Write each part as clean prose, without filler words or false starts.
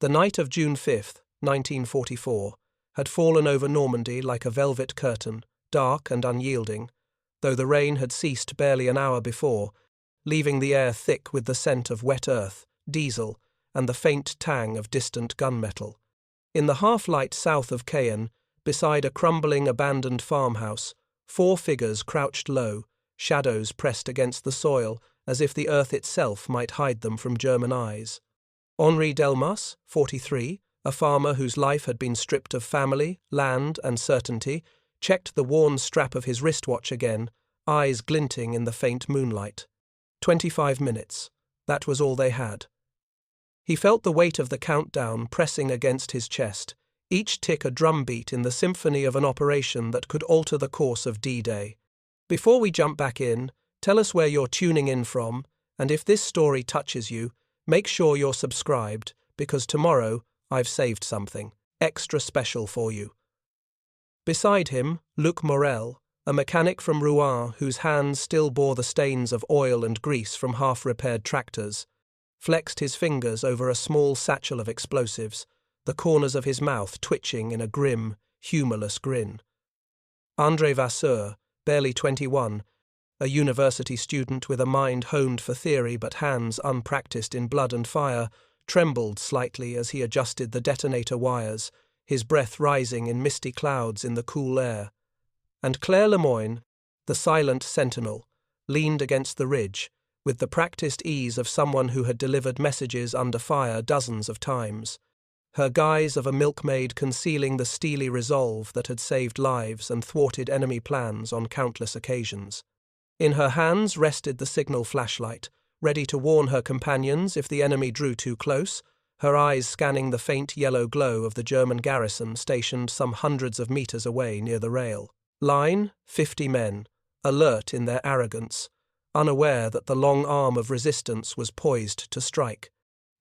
The night of June 5th, 1944, had fallen over Normandy like a velvet curtain, dark and unyielding, though the rain had ceased barely an hour before, leaving the air thick with the scent of wet earth, diesel, and the faint tang of distant gunmetal. In the half-light south of Caen, beside a crumbling abandoned farmhouse, 4 figures crouched low, shadows pressed against the soil as if the earth itself might hide them from German eyes. Henri Delmas, 43, a farmer whose life had been stripped of family, land, and certainty, checked the worn strap of his wristwatch again, eyes glinting in the faint moonlight. 25 minutes. That was all they had. He felt the weight of the countdown pressing against his chest, each tick a drumbeat in the symphony of an operation that could alter the course of D-Day. Before we jump back in, tell us where you're tuning in from, and if this story touches you, make sure you're subscribed, because tomorrow I've saved something extra special for you. Beside him, Luc Morel, a mechanic from Rouen whose hands still bore the stains of oil and grease from half-repaired tractors, flexed his fingers over a small satchel of explosives, the corners of his mouth twitching in a grim, humorless grin. André Vasseur, barely 21, a university student with a mind honed for theory but hands unpracticed in blood and fire, trembled slightly as he adjusted the detonator wires, his breath rising in misty clouds in the cool air. And Claire Lemoyne, the silent sentinel, leaned against the ridge, with the practiced ease of someone who had delivered messages under fire dozens of times, her guise of a milkmaid concealing the steely resolve that had saved lives and thwarted enemy plans on countless occasions. In her hands rested the signal flashlight, ready to warn her companions if the enemy drew too close, her eyes scanning the faint yellow glow of the German garrison stationed some hundreds of meters away near the rail. Line, 50 men, alert in their arrogance, unaware that the long arm of resistance was poised to strike.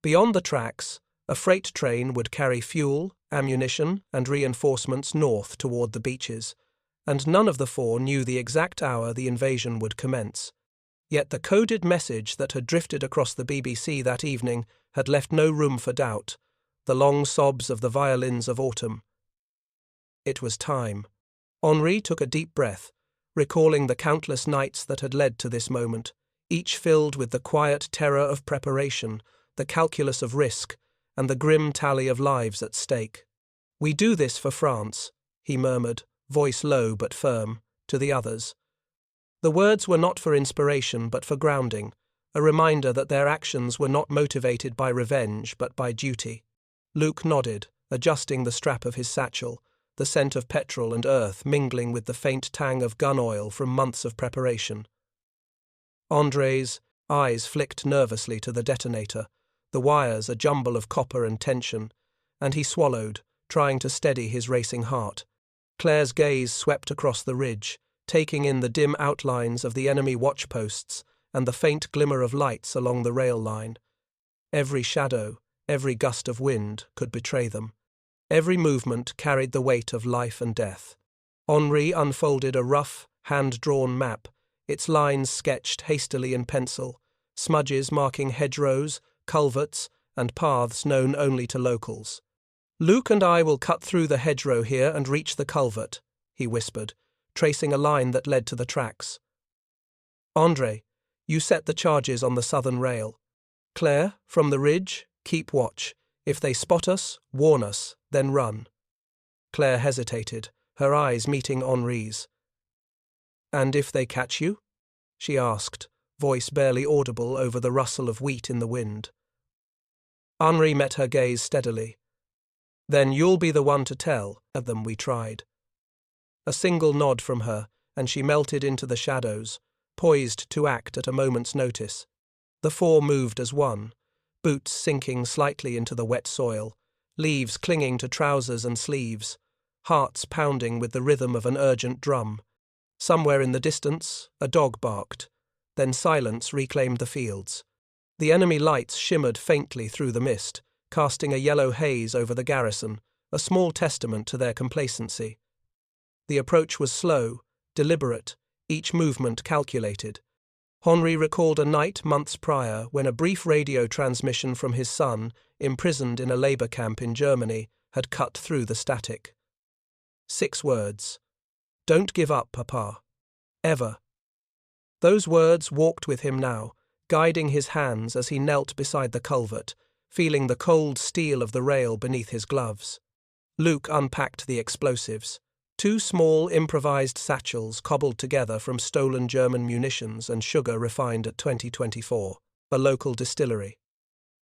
Beyond the tracks, a freight train would carry fuel, ammunition, and reinforcements north toward the beaches, and none of the 4 knew the exact hour the invasion would commence. Yet the coded message that had drifted across the BBC that evening had left no room for doubt, the long sobs of the violins of autumn. It was time. Henri took a deep breath, recalling the countless nights that had led to this moment, each filled with the quiet terror of preparation, the calculus of risk, and the grim tally of lives at stake. "We do this for France," he murmured, voice low but firm, to the others. The words were not for inspiration but for grounding, a reminder that their actions were not motivated by revenge but by duty. Luc nodded, adjusting the strap of his satchel, the scent of petrol and earth mingling with the faint tang of gun oil from months of preparation. André's eyes flicked nervously to the detonator, the wires a jumble of copper and tension, and he swallowed, trying to steady his racing heart. Claire's gaze swept across the ridge, taking in the dim outlines of the enemy watchposts and the faint glimmer of lights along the rail line. Every shadow, every gust of wind could betray them. Every movement carried the weight of life and death. Henri unfolded a rough, hand-drawn map, its lines sketched hastily in pencil, smudges marking hedgerows, culverts, and paths known only to locals. "Luc and I will cut through the hedgerow here and reach the culvert," he whispered, tracing a line that led to the tracks. "André, you set the charges on the southern rail. Claire, from the ridge, keep watch. If they spot us, warn us, then run." Claire hesitated, her eyes meeting Henri's. "And if they catch you?" she asked, voice barely audible over the rustle of wheat in the wind. Henri met her gaze steadily. "Then you'll be the one to tell them we tried." A single nod from her, and she melted into the shadows, poised to act at a moment's notice. The 4 moved as one, boots sinking slightly into the wet soil, leaves clinging to trousers and sleeves, hearts pounding with the rhythm of an urgent drum. Somewhere in the distance, a dog barked, then silence reclaimed the fields. The enemy lights shimmered faintly through the mist, casting a yellow haze over the garrison, a small testament to their complacency. The approach was slow, deliberate, each movement calculated. Henri recalled a night months prior when a brief radio transmission from his son, imprisoned in a labor camp in Germany, had cut through the static. 6 words. "Don't give up, Papa. Ever." Those words walked with him now, guiding his hands as he knelt beside the culvert, feeling the cold steel of the rail beneath his gloves. Luke unpacked the explosives. 2 small improvised satchels cobbled together from stolen German munitions and sugar refined at 2024, a local distillery.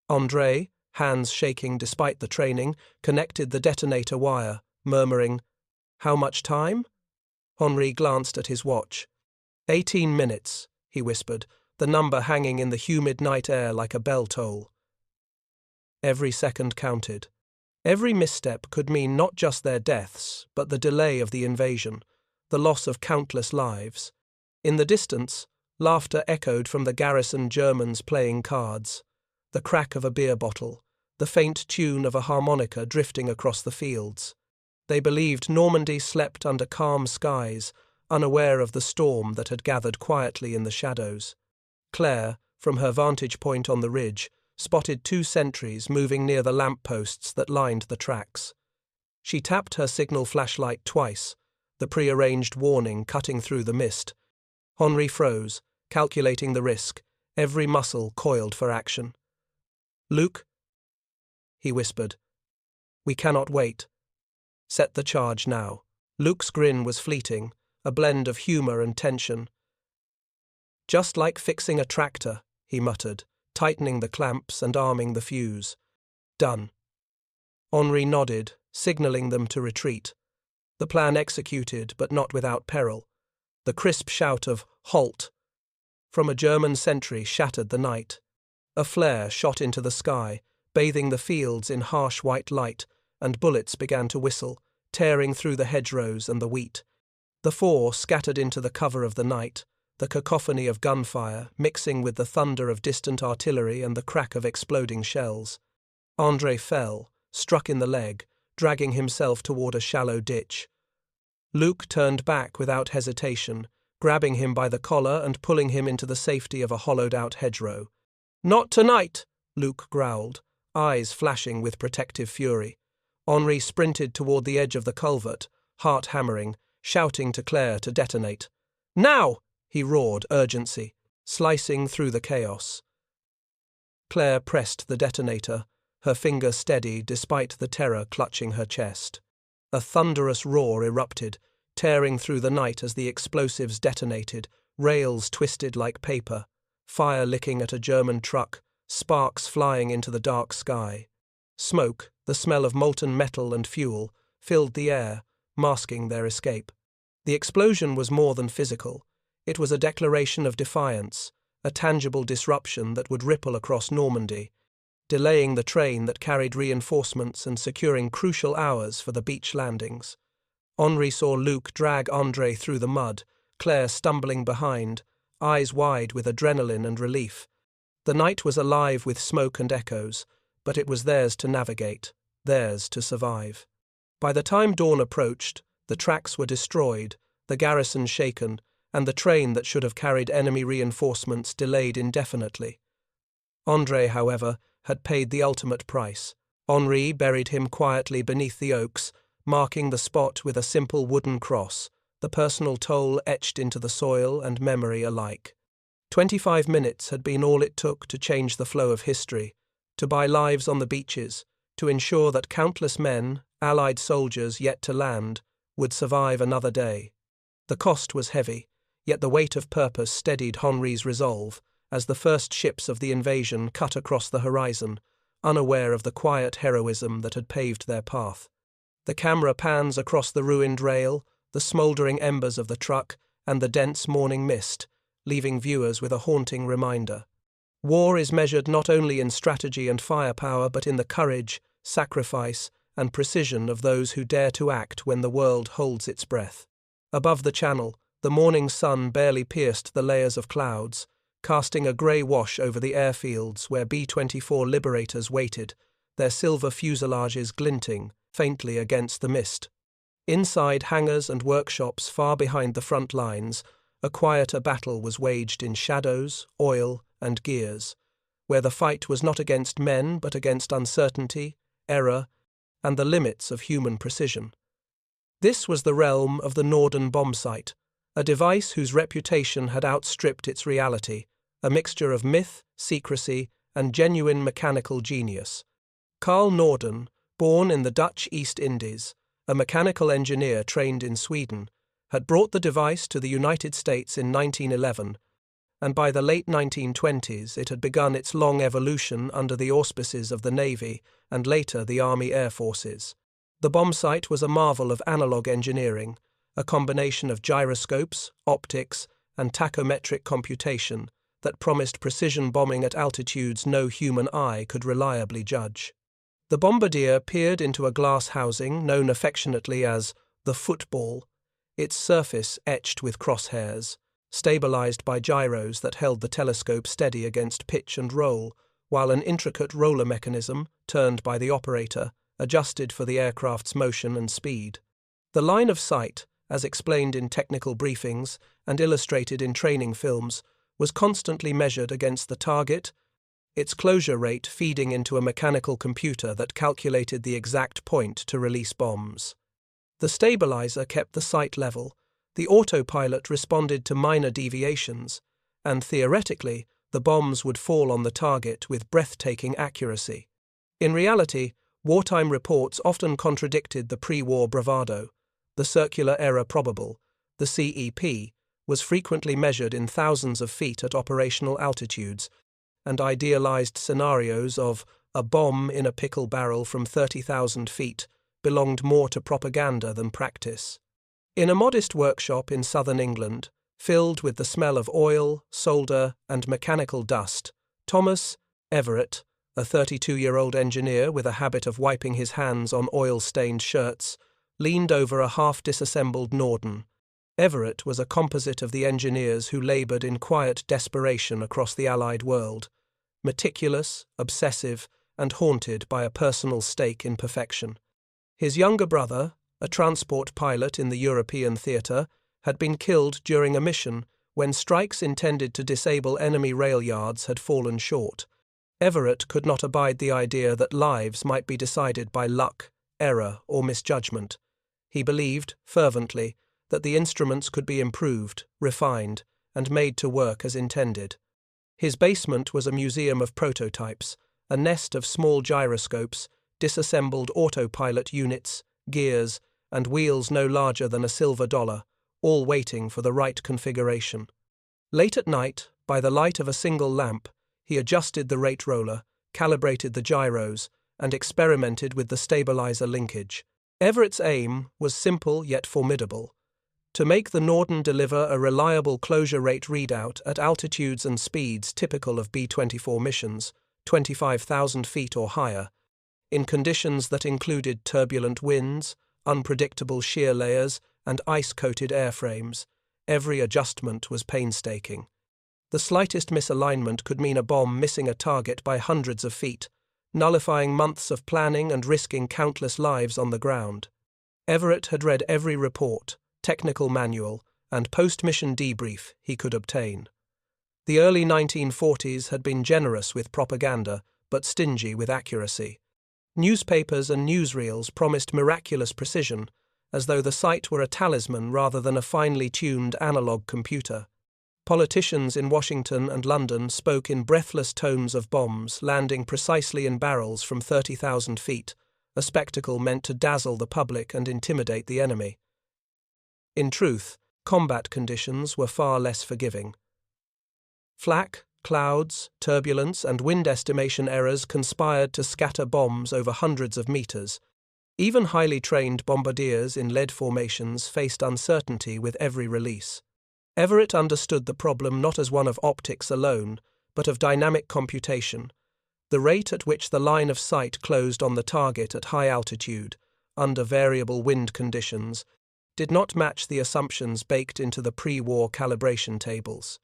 André, hands shaking despite the training, connected the detonator wire, murmuring, "How much time?" Henri glanced at his watch. 18 minutes, he whispered, the number hanging in the humid night air like a bell toll. Every second counted. Every misstep could mean not just their deaths, but the delay of the invasion, the loss of countless lives. In the distance, laughter echoed from the garrison Germans playing cards, the crack of a beer bottle, the faint tune of a harmonica drifting across the fields. They believed Normandy slept under calm skies, unaware of the storm that had gathered quietly in the shadows. Claire, from her vantage point on the ridge, spotted 2 sentries moving near the lamp-posts that lined the tracks. She tapped her signal flashlight twice, the prearranged warning cutting through the mist. Henri froze, calculating the risk, every muscle coiled for action. "Luke," he whispered, "we cannot wait. Set the charge now." Luke's grin was fleeting, a blend of humor and tension. "Just like fixing a tractor," he muttered, tightening the clamps and arming the fuse. "Done." Henri nodded, signaling them to retreat. The plan executed, but not without peril. The crisp shout of "Halt!" from a German sentry shattered the night. A flare shot into the sky, bathing the fields in harsh white light, and bullets began to whistle, tearing through the hedgerows and the wheat. The 4 scattered into the cover of the night, the cacophony of gunfire mixing with the thunder of distant artillery and the crack of exploding shells. André fell, struck in the leg, dragging himself toward a shallow ditch. Luke turned back without hesitation, grabbing him by the collar and pulling him into the safety of a hollowed-out hedgerow. "Not tonight!" Luke growled, eyes flashing with protective fury. Henri sprinted toward the edge of the culvert, heart hammering, shouting to Claire to detonate. "Now!" he roared, urgency, slicing through the chaos. Claire pressed the detonator, her finger steady despite the terror clutching her chest. A thunderous roar erupted, tearing through the night as the explosives detonated, rails twisted like paper, fire licking at a German truck, sparks flying into the dark sky. Smoke, the smell of molten metal and fuel, filled the air, masking their escape. The explosion was more than physical. It was a declaration of defiance, a tangible disruption that would ripple across Normandy, delaying the train that carried reinforcements and securing crucial hours for the beach landings. Henri saw Luke drag André through the mud, Claire stumbling behind, eyes wide with adrenaline and relief. The night was alive with smoke and echoes, but it was theirs to navigate, theirs to survive. By the time dawn approached, the tracks were destroyed, the garrison shaken, and the train that should have carried enemy reinforcements delayed indefinitely. André, however, had paid the ultimate price. Henri buried him quietly beneath the oaks, marking the spot with a simple wooden cross, the personal toll etched into the soil and memory alike. 25 minutes had been all it took to change the flow of history, to buy lives on the beaches, to ensure that countless men, Allied soldiers yet to land, would survive another day. The cost was heavy, yet the weight of purpose steadied Henri's resolve as the first ships of the invasion cut across the horizon, unaware of the quiet heroism that had paved their path. The camera pans across the ruined rail, the smouldering embers of the truck, and the dense morning mist, leaving viewers with a haunting reminder. War is measured not only in strategy and firepower, but in the courage, sacrifice, and precision of those who dare to act when the world holds its breath. Above the channel, the morning sun barely pierced the layers of clouds, casting a grey wash over the airfields where B-24 Liberators waited, their silver fuselages glinting faintly against the mist. Inside hangars and workshops far behind the front lines, a quieter battle was waged in shadows, oil, and gears, where the fight was not against men but against uncertainty, error, and the limits of human precision. This was the realm of the Norden bomb sight, a device whose reputation had outstripped its reality, a mixture of myth, secrecy, and genuine mechanical genius. Carl Norden, born in the Dutch East Indies, a mechanical engineer trained in Sweden, had brought the device to the United States in 1911, and by the late 1920s it had begun its long evolution under the auspices of the Navy and later the Army Air Forces. The bomb sight was a marvel of analog engineering, a combination of gyroscopes, optics, and tachometric computation that promised precision bombing at altitudes no human eye could reliably judge. The bombardier peered into a glass housing known affectionately as the football, its surface etched with crosshairs, stabilized by gyros that held the telescope steady against pitch and roll, while an intricate roller mechanism, turned by the operator, adjusted for the aircraft's motion and speed. The line of sight, as explained in technical briefings and illustrated in training films, was constantly measured against the target, its closure rate feeding into a mechanical computer that calculated the exact point to release bombs. The stabilizer kept the sight level, the autopilot responded to minor deviations, and theoretically, the bombs would fall on the target with breathtaking accuracy. In reality, wartime reports often contradicted the pre-war bravado. The circular error probable, the CEP, was frequently measured in thousands of feet at operational altitudes, and idealized scenarios of a bomb in a pickle barrel from 30,000 feet belonged more to propaganda than practice. In a modest workshop in southern England, filled with the smell of oil, solder, and mechanical dust, Thomas Everett, a 32-year-old engineer with a habit of wiping his hands on oil-stained shirts, leaned over a half-disassembled Norden. Everett was a composite of the engineers who laboured in quiet desperation across the Allied world, meticulous, obsessive, and haunted by a personal stake in perfection. His younger brother, a transport pilot in the European theatre, had been killed during a mission when strikes intended to disable enemy rail yards had fallen short. Everett could not abide the idea that lives might be decided by luck, error, or misjudgment. He believed, fervently, that the instruments could be improved, refined, and made to work as intended. His basement was a museum of prototypes, a nest of small gyroscopes, disassembled autopilot units, gears, and wheels no larger than a silver dollar, all waiting for the right configuration. Late at night, by the light of a single lamp, he adjusted the rate roller, calibrated the gyros, and experimented with the stabilizer linkage. Everett's aim was simple yet formidable: to make the Norden deliver a reliable closure rate readout at altitudes and speeds typical of B-24 missions, 25,000 feet or higher, in conditions that included turbulent winds, unpredictable shear layers, and ice-coated airframes. Every adjustment was painstaking. The slightest misalignment could mean a bomb missing a target by hundreds of feet, nullifying months of planning and risking countless lives on the ground. Everett had read every report, technical manual, and post-mission debrief he could obtain. The early 1940s had been generous with propaganda, but stingy with accuracy. Newspapers and newsreels promised miraculous precision, as though the sight were a talisman rather than a finely tuned analog computer. Politicians in Washington and London spoke in breathless tones of bombs landing precisely in barrels from 30,000 feet, a spectacle meant to dazzle the public and intimidate the enemy. In truth, combat conditions were far less forgiving. Flak, clouds, turbulence, and wind estimation errors conspired to scatter bombs over hundreds of meters. Even highly trained bombardiers in lead formations faced uncertainty with every release. Everett understood the problem not as one of optics alone, but of dynamic computation. The rate at which the line of sight closed on the target at high altitude, under variable wind conditions, did not match the assumptions baked into the pre-war calibration tables.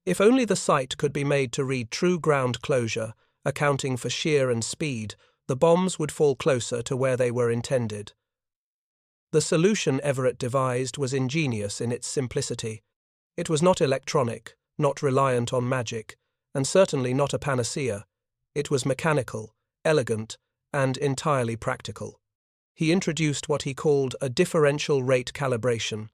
If only the sight could be made to read true ground closure, accounting for shear and speed, the bombs would fall closer to where they were intended. The solution Everett devised was ingenious in its simplicity. It was not electronic, not reliant on magic, and certainly not a panacea. It was mechanical, elegant, and entirely practical. He introduced what he called a differential rate calibration,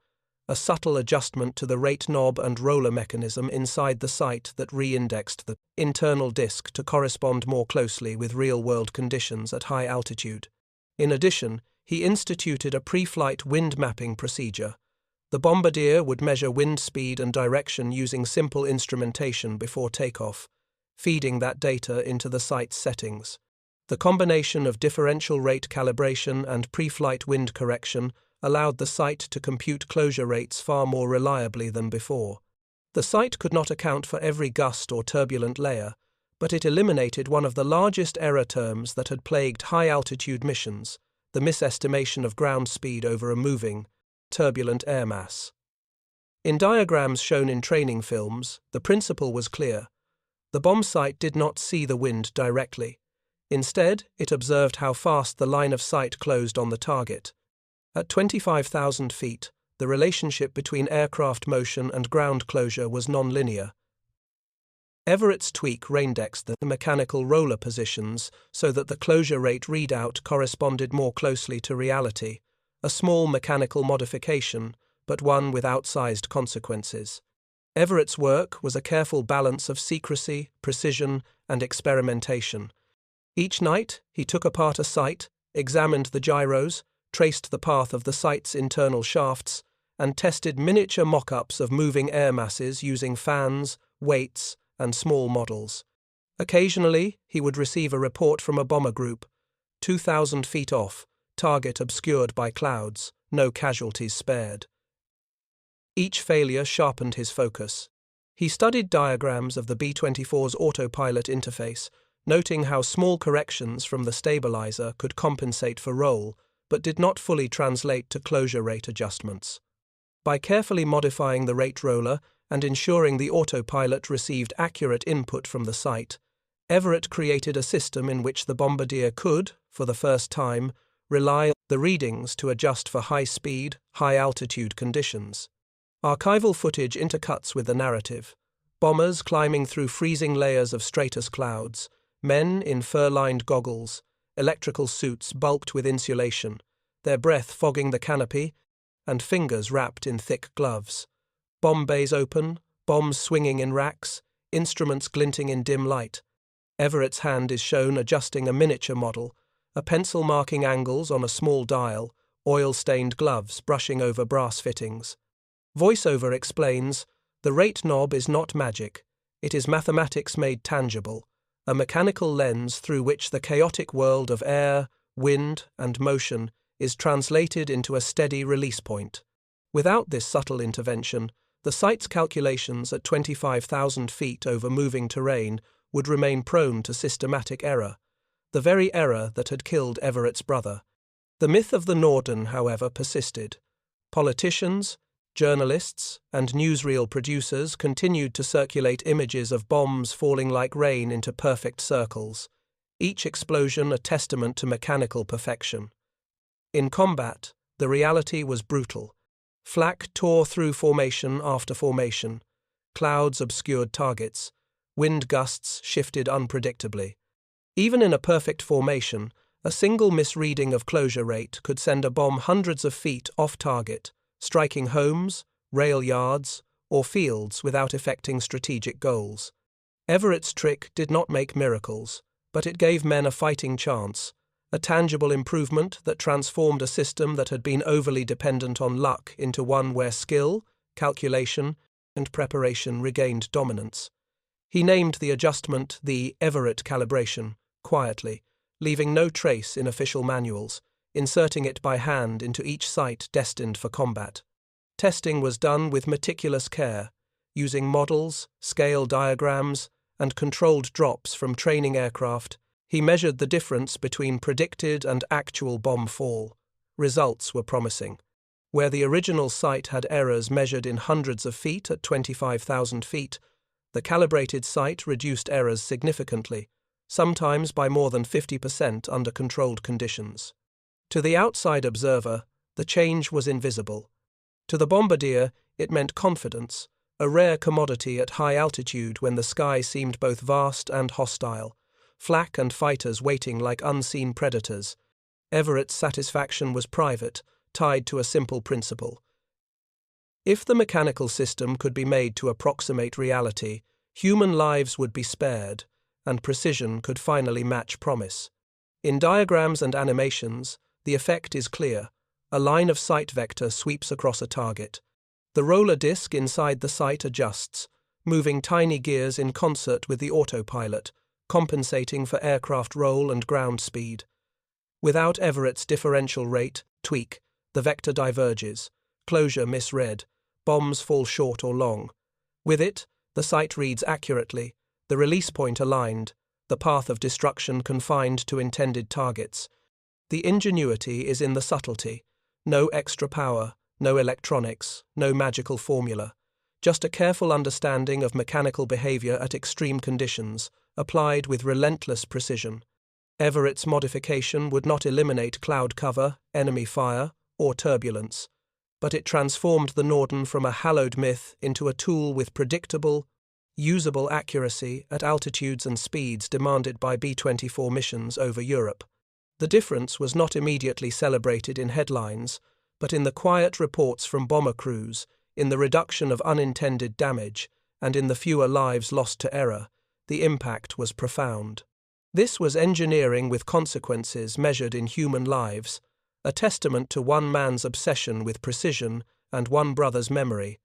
a subtle adjustment to the rate knob and roller mechanism inside the sight that re-indexed the internal disc to correspond more closely with real-world conditions at high altitude. In addition, he instituted a pre-flight wind mapping procedure. The bombardier would measure wind speed and direction using simple instrumentation before takeoff, feeding that data into the sight's settings. The combination of differential rate calibration and pre-flight wind correction allowed the sight to compute closure rates far more reliably than before. The sight could not account for every gust or turbulent layer, but it eliminated one of the largest error terms that had plagued high-altitude missions, the misestimation of ground speed over a moving, turbulent air mass. In diagrams shown in training films, the principle was clear. The bomb sight did not see the wind directly. Instead, it observed how fast the line of sight closed on the target. At 25,000 feet, the relationship between aircraft motion and ground closure was non-linear. Everett's tweak re-indexed the mechanical roller positions so that the closure rate readout corresponded more closely to reality, a small mechanical modification, but one with outsized consequences. Everett's work was a careful balance of secrecy, precision, and experimentation. Each night, he took apart a sight, examined the gyros, traced the path of the sight's internal shafts, and tested miniature mock-ups of moving air masses using fans, weights, and small models. Occasionally, he would receive a report from a bomber group, 2,000 feet off, target obscured by clouds, no casualties spared. Each failure sharpened his focus. He studied diagrams of the B-24's autopilot interface, noting how small corrections from the stabilizer could compensate for roll, but did not fully translate to closure rate adjustments. By carefully modifying the rate roller and ensuring the autopilot received accurate input from the sight, Everett created a system in which the bombardier could, for the first time, rely on the readings to adjust for high-speed, high-altitude conditions. Archival footage intercuts with the narrative. Bombers climbing through freezing layers of stratus clouds, men in fur-lined goggles, electrical suits bulked with insulation, their breath fogging the canopy, and fingers wrapped in thick gloves. Bomb bays open, bombs swinging in racks, instruments glinting in dim light. Everett's hand is shown adjusting a miniature model, a pencil marking angles on a small dial, oil-stained gloves brushing over brass fittings. Voiceover explains, "The rate knob is not magic. It is mathematics made tangible, a mechanical lens through which the chaotic world of air, wind, and motion is translated into a steady release point." Without this subtle intervention, the sight's calculations at 25,000 feet over moving terrain would remain prone to systematic error, the very error that had killed Everett's brother. The myth of the Norden, however, persisted. Politicians, journalists, and newsreel producers continued to circulate images of bombs falling like rain into perfect circles, each explosion a testament to mechanical perfection. In combat, the reality was brutal. Flak tore through formation after formation. Clouds obscured targets. Wind gusts shifted unpredictably. Even in a perfect formation, a single misreading of closure rate could send a bomb hundreds of feet off target, striking homes, rail yards, or fields without affecting strategic goals. Everett's trick did not make miracles, but it gave men a fighting chance, a tangible improvement that transformed a system that had been overly dependent on luck into one where skill, calculation, and preparation regained dominance. He named the adjustment the Everett calibration, quietly, leaving no trace in official manuals, inserting it by hand into each site destined for combat. Testing was done with meticulous care, using models, scale diagrams, and controlled drops from training aircraft. He measured the difference between predicted and actual bomb fall. Results were promising. Where the original site had errors measured in hundreds of feet at 25,000 feet, the calibrated site reduced errors significantly, sometimes by more than 50% under controlled conditions. To the outside observer, the change was invisible. To the bombardier, it meant confidence, a rare commodity at high altitude when the sky seemed both vast and hostile, flak and fighters waiting like unseen predators. Everett's satisfaction was private, tied to a simple principle. If the mechanical system could be made to approximate reality, human lives would be spared, and precision could finally match promise. In diagrams and animations, the effect is clear. A line of sight vector sweeps across a target. The roller disc inside the sight adjusts, moving tiny gears in concert with the autopilot, compensating for aircraft roll and ground speed. Without Everett's differential rate, tweak, the vector diverges, closure misread, bombs fall short or long. With it, the sight reads accurately, the release point aligned, the path of destruction confined to intended targets. The ingenuity is in the subtlety. No extra power, no electronics, no magical formula. Just a careful understanding of mechanical behavior at extreme conditions, applied with relentless precision. Everett's modification would not eliminate cloud cover, enemy fire, or turbulence, but it transformed the Norden from a hallowed myth into a tool with predictable, usable accuracy at altitudes and speeds demanded by B-24 missions over Europe. The difference was not immediately celebrated in headlines, but in the quiet reports from bomber crews, in the reduction of unintended damage, and in the fewer lives lost to error. The impact was profound. This was engineering with consequences measured in human lives, a testament to one man's obsession with precision and one brother's memory,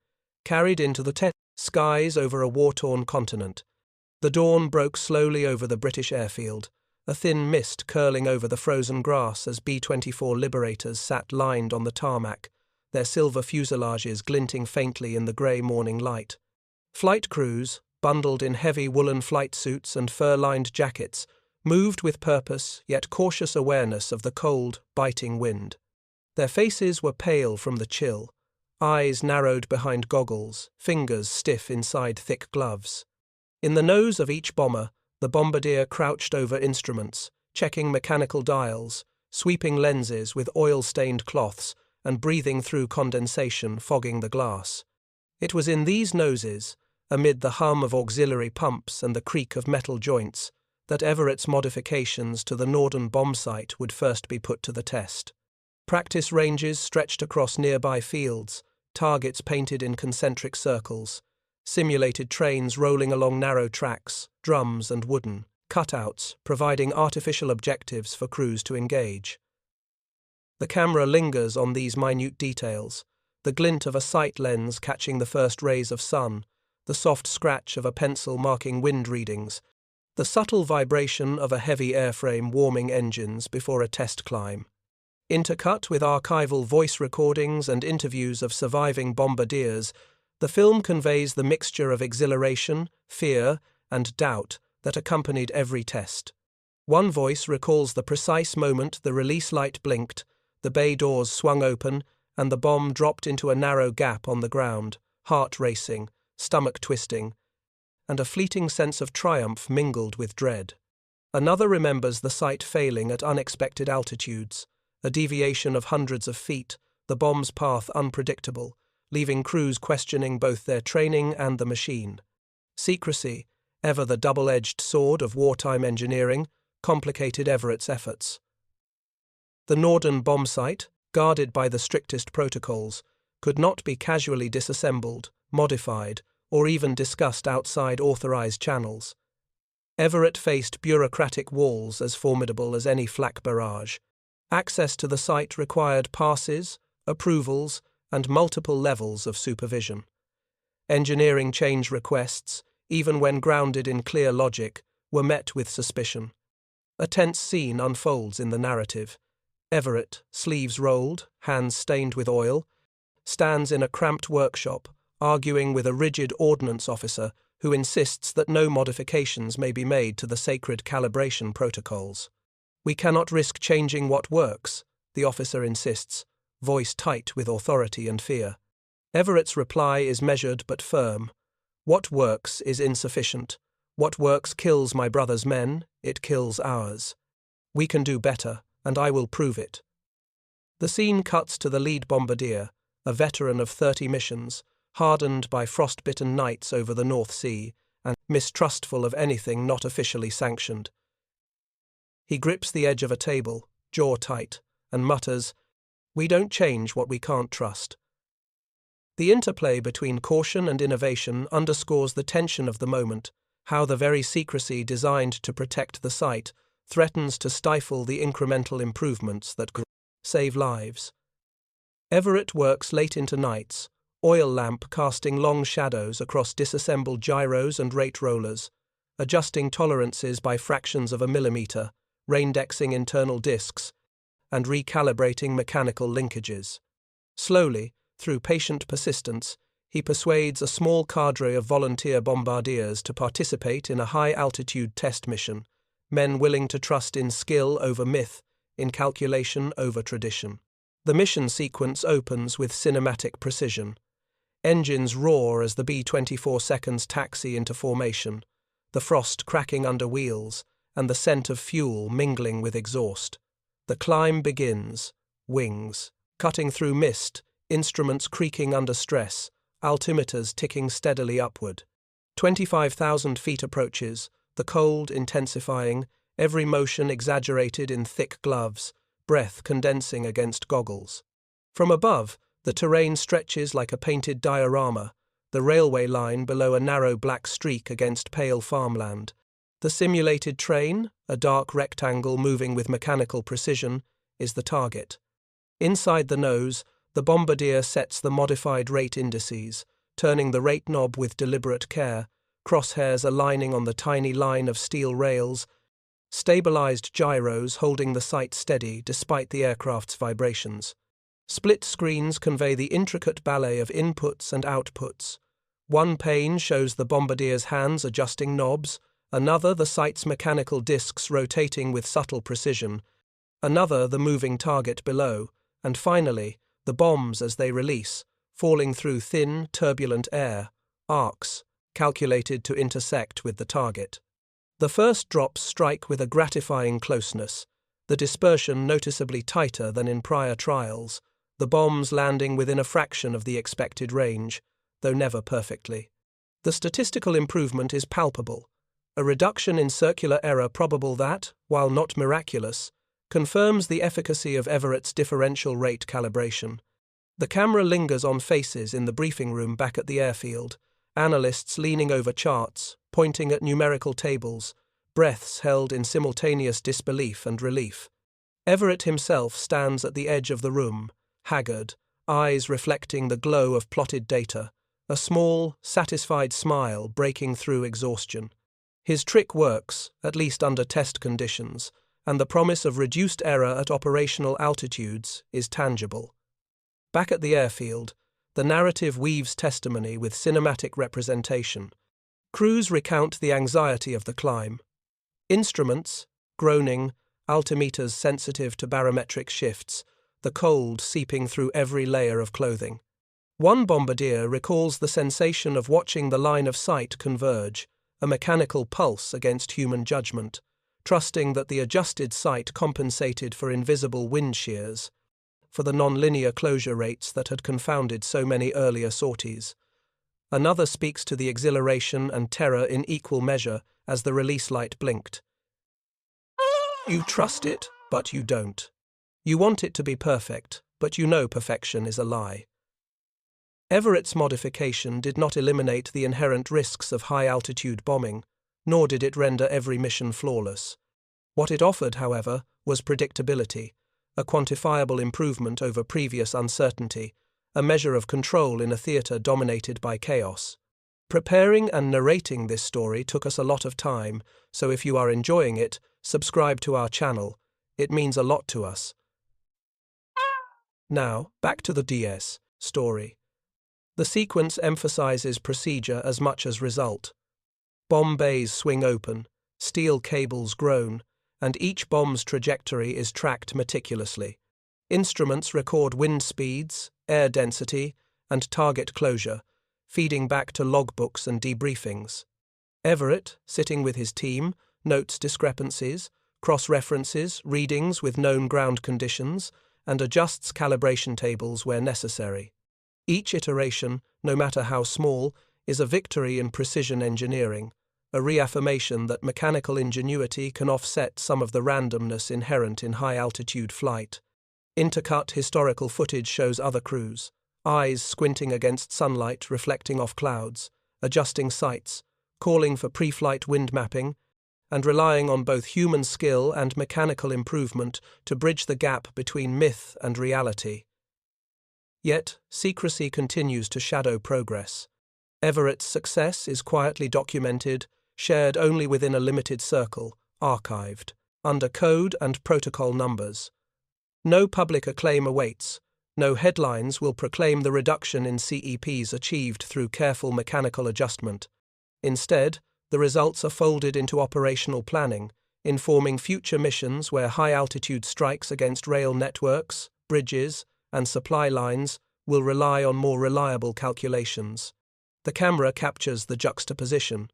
carried into the skies over a war-torn continent. The dawn broke slowly over the British airfield, a thin mist curling over the frozen grass as B-24 Liberators sat lined on the tarmac, their silver fuselages glinting faintly in the grey morning light. Flight crews, bundled in heavy woolen flight suits and fur-lined jackets, moved with purpose yet cautious awareness of the cold, biting wind. Their faces were pale from the chill, eyes narrowed behind goggles, fingers stiff inside thick gloves. In the nose of each bomber, the bombardier crouched over instruments, checking mechanical dials, sweeping lenses with oil-stained cloths, and breathing through condensation fogging the glass. It was in these noses, amid the hum of auxiliary pumps and the creak of metal joints, that Everett's modifications to the Norden bomb site would first be put to the test. Practice ranges stretched across nearby fields, targets painted in concentric circles, simulated trains rolling along narrow tracks, drums and wooden cutouts providing artificial objectives for crews to engage. The camera lingers on these minute details, the glint of a sight lens catching the first rays of sun, the soft scratch of a pencil marking wind readings, the subtle vibration of a heavy airframe warming engines before a test climb. Intercut with archival voice recordings and interviews of surviving bombardiers, the film conveys the mixture of exhilaration, fear, and doubt that accompanied every test. One voice recalls the precise moment the release light blinked, the bay doors swung open, and the bomb dropped into a narrow gap on the ground, heart racing, stomach twisting, and a fleeting sense of triumph mingled with dread. Another remembers the site failing at unexpected altitudes, a deviation of hundreds of feet, the bomb's path unpredictable, leaving crews questioning both their training and the machine. Secrecy, ever the double-edged sword of wartime engineering, complicated Everett's efforts. The Norden bomb site, guarded by the strictest protocols, could not be casually disassembled, modified, or even discussed outside authorized channels. Everett faced bureaucratic walls as formidable as any flak barrage. Access to the site required passes, approvals, and multiple levels of supervision. Engineering change requests, even when grounded in clear logic, were met with suspicion. A tense scene unfolds in the narrative. Everett, sleeves rolled, hands stained with oil, stands in a cramped workshop, arguing with a rigid ordnance officer who insists that no modifications may be made to the sacred calibration protocols. "We cannot risk changing what works," the officer insists, voice tight with authority and fear. Everett's reply is measured but firm. "What works is insufficient. What works kills my brother's men, it kills ours. We can do better, and I will prove it." The scene cuts to the lead bombardier, a veteran of 30 missions, hardened by frost-bitten nights over the North Sea, and mistrustful of anything not officially sanctioned. He grips the edge of a table, jaw tight, and mutters, "We don't change what we can't trust." The interplay between caution and innovation underscores the tension of the moment, how the very secrecy designed to protect the site threatens to stifle the incremental improvements that save lives. Everett works late into nights, oil lamp casting long shadows across disassembled gyros and rate rollers, adjusting tolerances by fractions of a millimeter, raindexing internal discs, and recalibrating mechanical linkages. Slowly, through patient persistence, he persuades a small cadre of volunteer bombardiers to participate in a high-altitude test mission, men willing to trust in skill over myth, in calculation over tradition. The mission sequence opens with cinematic precision. Engines roar as the B-24 seconds taxi into formation, the frost cracking under wheels, and the scent of fuel mingling with exhaust. The climb begins, wings, cutting through mist, instruments creaking under stress, altimeters ticking steadily upward. 25,000 feet approaches, the cold intensifying, every motion exaggerated in thick gloves, breath condensing against goggles. From above, the terrain stretches like a painted diorama, the railway line below a narrow black streak against pale farmland. The simulated train, a dark rectangle moving with mechanical precision, is the target. Inside the nose, the bombardier sets the modified rate indices, turning the rate knob with deliberate care, crosshairs aligning on the tiny line of steel rails, stabilized gyros holding the sight steady despite the aircraft's vibrations. Split screens convey the intricate ballet of inputs and outputs. One pane shows the bombardier's hands adjusting knobs, another the sight's mechanical discs rotating with subtle precision, another the moving target below, and finally, the bombs as they release, falling through thin, turbulent air, arcs, calculated to intersect with the target. The first drops strike with a gratifying closeness, the dispersion noticeably tighter than in prior trials, the bombs landing within a fraction of the expected range, though never perfectly. The statistical improvement is palpable, a reduction in circular error probable that, while not miraculous, confirms the efficacy of Everett's differential rate calibration. The camera lingers on faces in the briefing room back at the airfield, analysts leaning over charts, pointing at numerical tables, breaths held in simultaneous disbelief and relief. Everett himself stands at the edge of the room, haggard, eyes reflecting the glow of plotted data, a small, satisfied smile breaking through exhaustion. His trick works, at least under test conditions, and the promise of reduced error at operational altitudes is tangible. Back at the airfield, the narrative weaves testimony with cinematic representation. Crews recount the anxiety of the climb. Instruments, groaning, altimeters sensitive to barometric shifts, the cold seeping through every layer of clothing. One bombardier recalls the sensation of watching the line of sight converge, a mechanical pulse against human judgment, trusting that the adjusted sight compensated for invisible wind shears, for the non-linear closure rates that had confounded so many earlier sorties. Another speaks to the exhilaration and terror in equal measure as the release light blinked. You trust it, but you don't. You want it to be perfect, but you know perfection is a lie. Everett's modification did not eliminate the inherent risks of high-altitude bombing, nor did it render every mission flawless. What it offered, however, was predictability, a quantifiable improvement over previous uncertainty, a measure of control in a theatre dominated by chaos. Preparing and narrating this story took us a lot of time, so if you are enjoying it, subscribe to our channel. It means a lot to us. Now, back to the DS story. The sequence emphasizes procedure as much as result. Bomb bays swing open, steel cables groan, and each bomb's trajectory is tracked meticulously. Instruments record wind speeds, air density, and target closure, feeding back to logbooks and debriefings. Everett, sitting with his team, notes discrepancies, cross-references readings with known ground conditions, and adjusts calibration tables where necessary. Each iteration, no matter how small, is a victory in precision engineering, a reaffirmation that mechanical ingenuity can offset some of the randomness inherent in high-altitude flight. Intercut historical footage shows other crews, eyes squinting against sunlight reflecting off clouds, adjusting sights, calling for pre-flight wind mapping, and relying on both human skill and mechanical improvement to bridge the gap between myth and reality. Yet, secrecy continues to shadow progress. Everett's success is quietly documented, shared only within a limited circle, archived, under code and protocol numbers. No public acclaim awaits. No headlines will proclaim the reduction in CEPs achieved through careful mechanical adjustment. Instead, the results are folded into operational planning, informing future missions where high-altitude strikes against rail networks, bridges, and supply lines will rely on more reliable calculations. The camera captures the juxtaposition.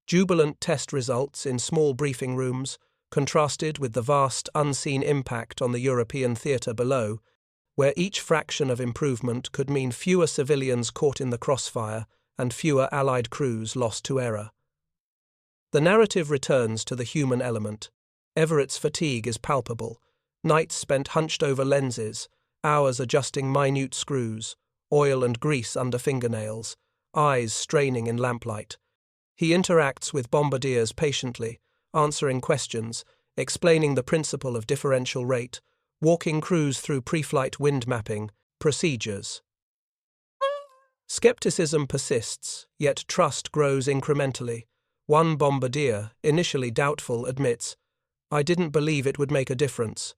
Jubilant test results in small briefing rooms, contrasted with the vast unseen impact on the European theatre below, where each fraction of improvement could mean fewer civilians caught in the crossfire and fewer Allied crews lost to error. The narrative returns to the human element. Everett's fatigue is palpable, nights spent hunched over lenses, hours adjusting minute screws, oil and grease under fingernails, eyes straining in lamplight. He interacts with bombardiers patiently, answering questions, explaining the principle of differential rate, walking crews through pre-flight wind mapping, procedures. Skepticism persists, yet trust grows incrementally. One bombardier, initially doubtful, admits, "I didn't believe it would make a difference.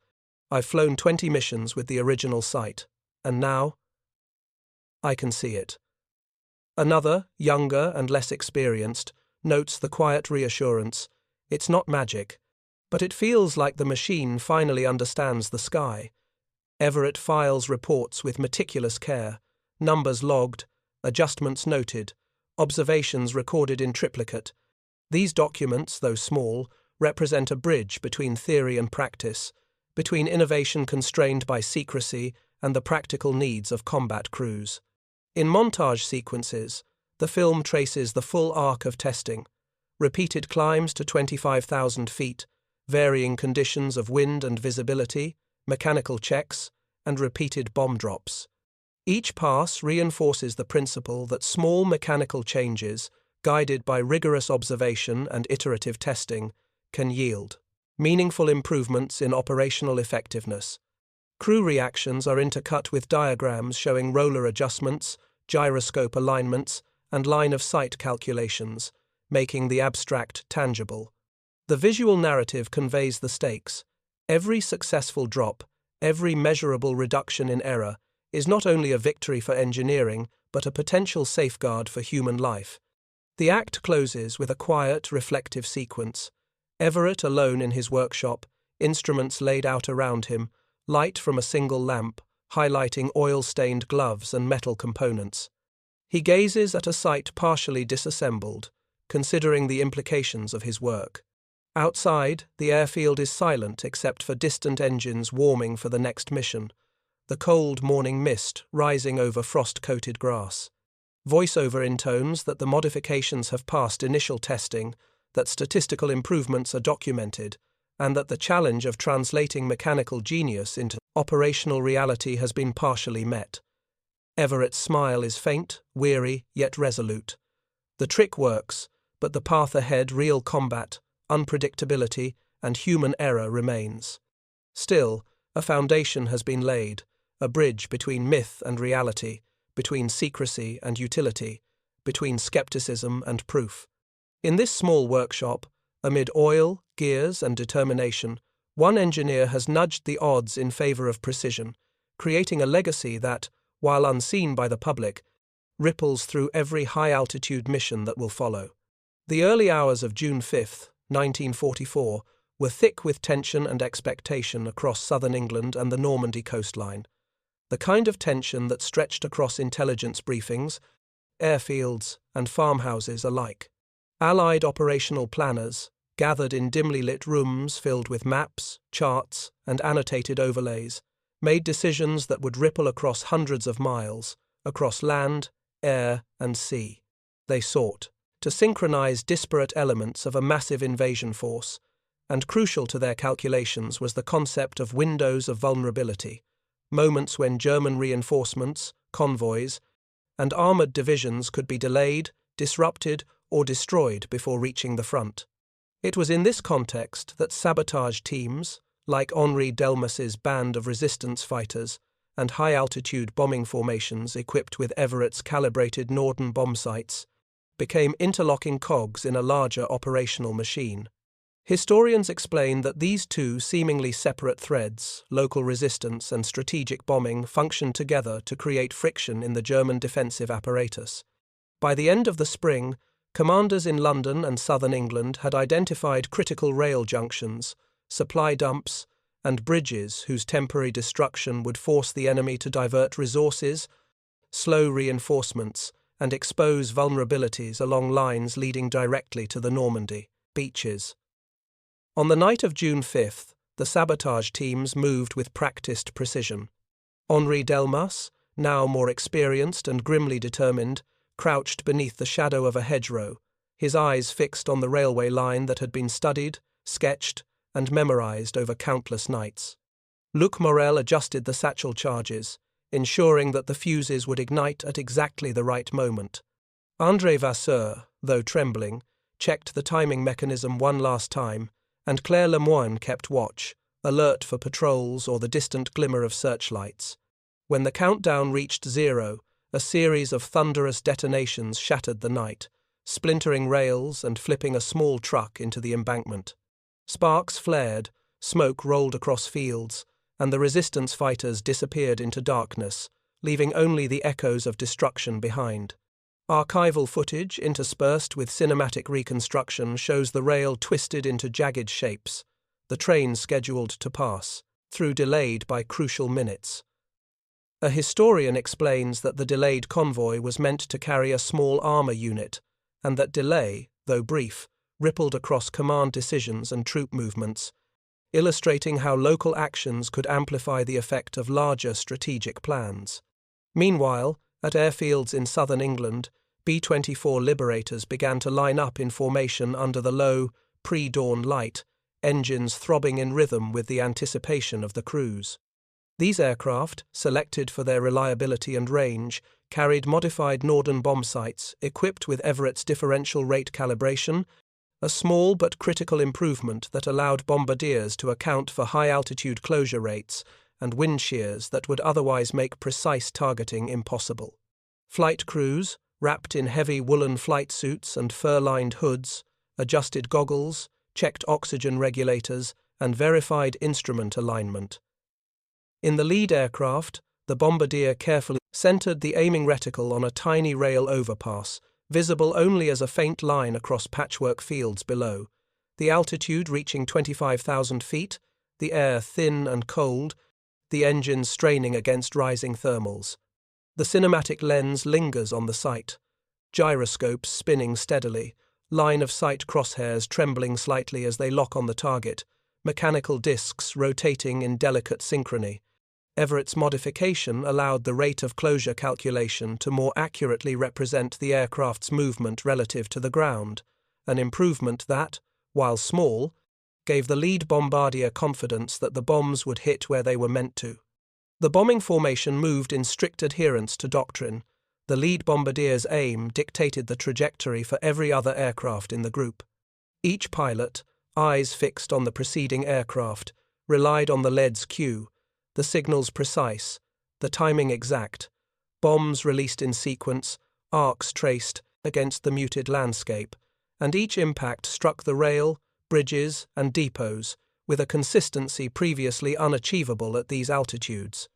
I've flown 20 missions with the original sight, and now I can see it." Another, younger and less experienced, notes the quiet reassurance, "It's not magic, but it feels like the machine finally understands the sky." Everett files reports with meticulous care, numbers logged, adjustments noted, observations recorded in triplicate. These documents, though small, represent a bridge between theory and practice, between innovation constrained by secrecy and the practical needs of combat crews. In montage sequences, the film traces the full arc of testing, repeated climbs to 25,000 feet, varying conditions of wind and visibility, mechanical checks, and repeated bomb drops. Each pass reinforces the principle that small mechanical changes, guided by rigorous observation and iterative testing, can yield meaningful improvements in operational effectiveness. Crew reactions are intercut with diagrams showing roller adjustments, gyroscope alignments, and line-of-sight calculations, making the abstract tangible. The visual narrative conveys the stakes. Every successful drop, every measurable reduction in error, is not only a victory for engineering, but a potential safeguard for human life. The act closes with a quiet, reflective sequence. Everett alone in his workshop, instruments laid out around him, light from a single lamp, highlighting oil-stained gloves and metal components. He gazes at a site partially disassembled, considering the implications of his work. Outside, the airfield is silent except for distant engines warming for the next mission, the cold morning mist rising over frost-coated grass. Voiceover intones that the modifications have passed initial testing, that statistical improvements are documented, and that the challenge of translating mechanical genius into operational reality has been partially met. Everett's smile is faint, weary, yet resolute. The trick works, but the path ahead, real combat, unpredictability, and human error remains. Still, a foundation has been laid, a bridge between myth and reality, between secrecy and utility, between skepticism and proof. In this small workshop, amid oil, gears, and determination, one engineer has nudged the odds in favor of precision, creating a legacy that, while unseen by the public, ripples through every high-altitude mission that will follow. The early hours of June 5, 1944, were thick with tension and expectation across southern England and the Normandy coastline. The kind of tension that stretched across intelligence briefings, airfields, and farmhouses alike. Allied operational planners, gathered in dimly lit rooms filled with maps, charts, and annotated overlays, made decisions that would ripple across hundreds of miles, across land, air, and sea. They sought to synchronize disparate elements of a massive invasion force, and crucial to their calculations was the concept of windows of vulnerability, moments when German reinforcements, convoys, and armoured divisions could be delayed, disrupted, or destroyed before reaching the front. It was in this context that sabotage teams, like Henri Delmas's band of resistance fighters, and high-altitude bombing formations equipped with Everett's calibrated Norden bomb sights, became interlocking cogs in a larger operational machine. Historians explain that these two seemingly separate threads, local resistance and strategic bombing, functioned together to create friction in the German defensive apparatus. By the end of the spring, commanders in London and southern England had identified critical rail junctions, supply dumps, and bridges whose temporary destruction would force the enemy to divert resources, slow reinforcements, and expose vulnerabilities along lines leading directly to the Normandy beaches. On the night of June 5th, the sabotage teams moved with practiced precision. Henri Delmas, now more experienced and grimly determined, crouched beneath the shadow of a hedgerow, his eyes fixed on the railway line that had been studied, sketched, and memorized over countless nights. Luc Morel adjusted the satchel charges, ensuring that the fuses would ignite at exactly the right moment. André Vasseur, though trembling, checked the timing mechanism one last time, and Claire Lemoine kept watch, alert for patrols or the distant glimmer of searchlights. When the countdown reached 0, a series of thunderous detonations shattered the night, splintering rails and flipping a small truck into the embankment. Sparks flared, smoke rolled across fields, and the resistance fighters disappeared into darkness, leaving only the echoes of destruction behind. Archival footage, interspersed with cinematic reconstruction, shows the rail twisted into jagged shapes, the train scheduled to pass, through delayed by crucial minutes. A historian explains that the delayed convoy was meant to carry a small armour unit, and that delay, though brief, rippled across command decisions and troop movements, illustrating how local actions could amplify the effect of larger strategic plans. Meanwhile, at airfields in southern England, B-24 Liberators began to line up in formation under the low, pre-dawn light, engines throbbing in rhythm with the anticipation of the cruise. These aircraft, selected for their reliability and range, carried modified Norden bomb sights equipped with Everett's differential rate calibration, a small but critical improvement that allowed bombardiers to account for high-altitude closure rates and wind shears that would otherwise make precise targeting impossible. Flight crews, wrapped in heavy woolen flight suits and fur-lined hoods, adjusted goggles, checked oxygen regulators, and verified instrument alignment. In the lead aircraft, the bombardier carefully centered the aiming reticle on a tiny rail overpass, visible only as a faint line across patchwork fields below, the altitude reaching 25,000 feet, the air thin and cold, the engines straining against rising thermals. The cinematic lens lingers on the sight, gyroscopes spinning steadily, line-of-sight crosshairs trembling slightly as they lock on the target, mechanical discs rotating in delicate synchrony. Everett's modification allowed the rate of closure calculation to more accurately represent the aircraft's movement relative to the ground, an improvement that, while small, gave the lead bombardier confidence that the bombs would hit where they were meant to. The bombing formation moved in strict adherence to doctrine. The lead bombardier's aim dictated the trajectory for every other aircraft in the group. Each pilot, eyes fixed on the preceding aircraft, relied on the lead's cue, the signals precise, the timing exact, bombs released in sequence, arcs traced against the muted landscape, and each impact struck the rail, bridges, and depots with a consistency previously unachievable at these altitudes.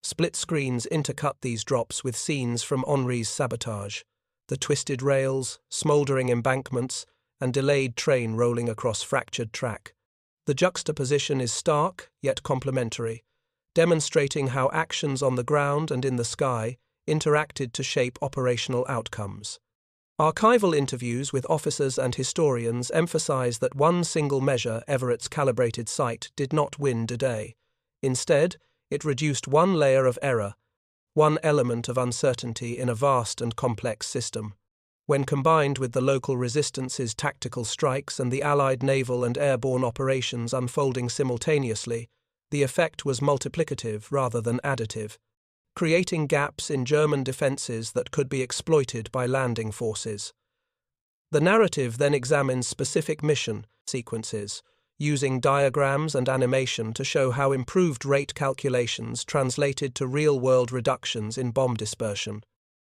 Split screens intercut these drops with scenes from Henri's sabotage, the twisted rails, smouldering embankments, and delayed train rolling across fractured track. The juxtaposition is stark, yet complementary, demonstrating how actions on the ground and in the sky interacted to shape operational outcomes. Archival interviews with officers and historians emphasize that one single measure, Everett's calibrated sight, did not win D-Day. Instead, it reduced one layer of error, one element of uncertainty in a vast and complex system. When combined with the local resistance's tactical strikes and the Allied naval and airborne operations unfolding simultaneously, the effect was multiplicative rather than additive, creating gaps in German defences that could be exploited by landing forces. The narrative then examines specific mission sequences, using diagrams and animation to show how improved rate calculations translated to real-world reductions in bomb dispersion.